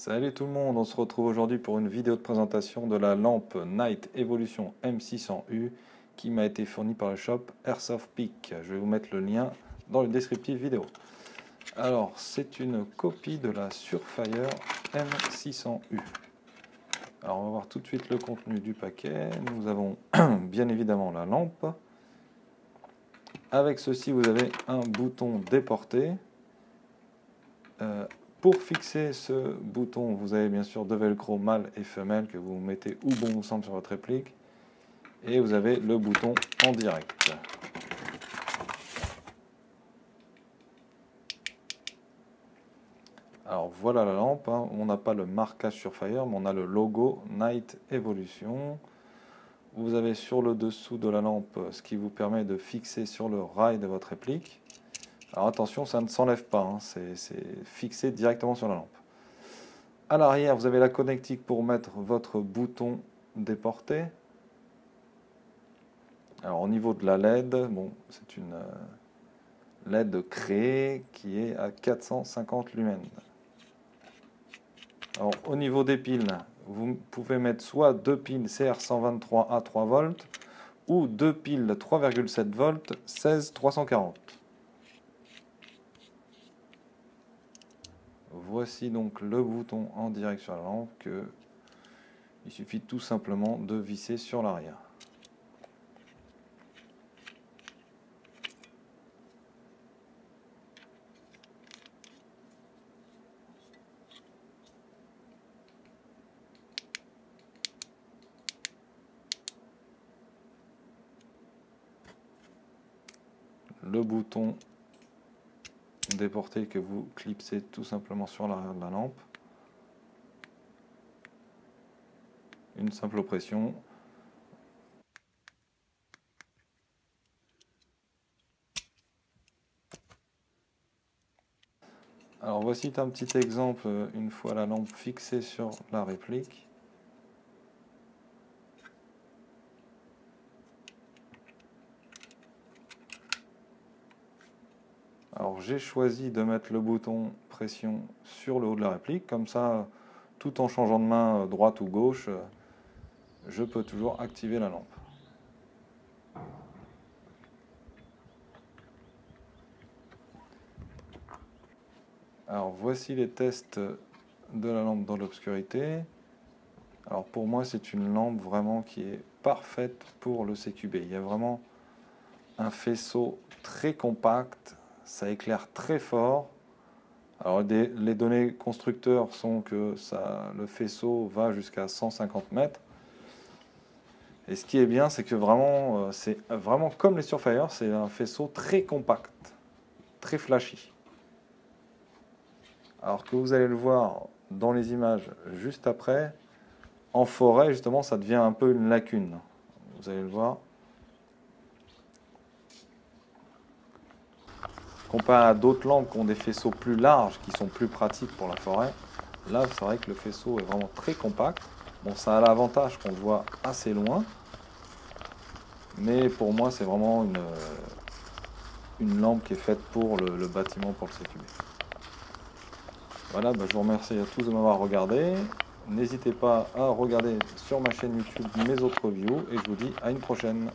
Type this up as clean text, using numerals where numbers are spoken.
Salut tout le monde, on se retrouve aujourd'hui pour une vidéo de présentation de la lampe Night Evolution M600U qui m'a été fournie par le shop Airsoft Peak. Je vais vous mettre le lien dans le descriptif vidéo. Alors, c'est une copie de la Surfire M600U. Alors, on va voir tout de suite le contenu du paquet. Nous avons bien évidemment la lampe. Avec ceci, vous avez un bouton déporté. Pour fixer ce bouton, vous avez bien sûr deux velcro mâle et femelle que vous mettez où bon vous semble sur votre réplique. Et vous avez le bouton en direct. Alors voilà la lampe, hein. On n'a pas le marquage Surfire, mais on a le logo Night Evolution. Vous avez sur le dessous de la lampe ce qui vous permet de fixer sur le rail de votre réplique. Alors attention, ça ne s'enlève pas, hein. C'est fixé directement sur la lampe. À l'arrière, vous avez la connectique pour mettre votre bouton déporté. Alors au niveau de la LED, bon, c'est une LED créée qui est à 450 lumens. Alors au niveau des piles, vous pouvez mettre soit deux piles CR123 à 3 volts ou deux piles 3,7 volts 16340. Voici donc le bouton en direct sur la lampe que il suffit tout simplement de visser sur l'arrière. Le bouton déporté que vous clipsez tout simplement sur l'arrière de la lampe. Une simple pression. Alors voici un petit exemple une fois la lampe fixée sur la réplique. Alors j'ai choisi de mettre le bouton pression sur le haut de la réplique, comme ça, tout en changeant de main droite ou gauche, je peux toujours activer la lampe. Alors voici les tests de la lampe dans l'obscurité. Alors pour moi c'est une lampe vraiment qui est parfaite pour le CQB. Il y a vraiment un faisceau très compact, ça éclaire très fort. Alors les données constructeurs sont que le faisceau va jusqu'à 150 mètres. Et ce qui est bien, c'est que vraiment, c'est vraiment comme les Surfire, c'est un faisceau très compact, très flashy. Alors que vous allez le voir dans les images juste après, en forêt, justement, ça devient un peu une lacune. Vous allez le voir. Comparé à d'autres lampes qui ont des faisceaux plus larges, qui sont plus pratiques pour la forêt, là, c'est vrai que le faisceau est vraiment très compact. Bon, ça a l'avantage qu'on le voit assez loin, mais pour moi, c'est vraiment une lampe qui est faite pour le bâtiment, pour le CQB. Voilà, je vous remercie à tous de m'avoir regardé. N'hésitez pas à regarder sur ma chaîne YouTube mes autres reviews et je vous dis à une prochaine.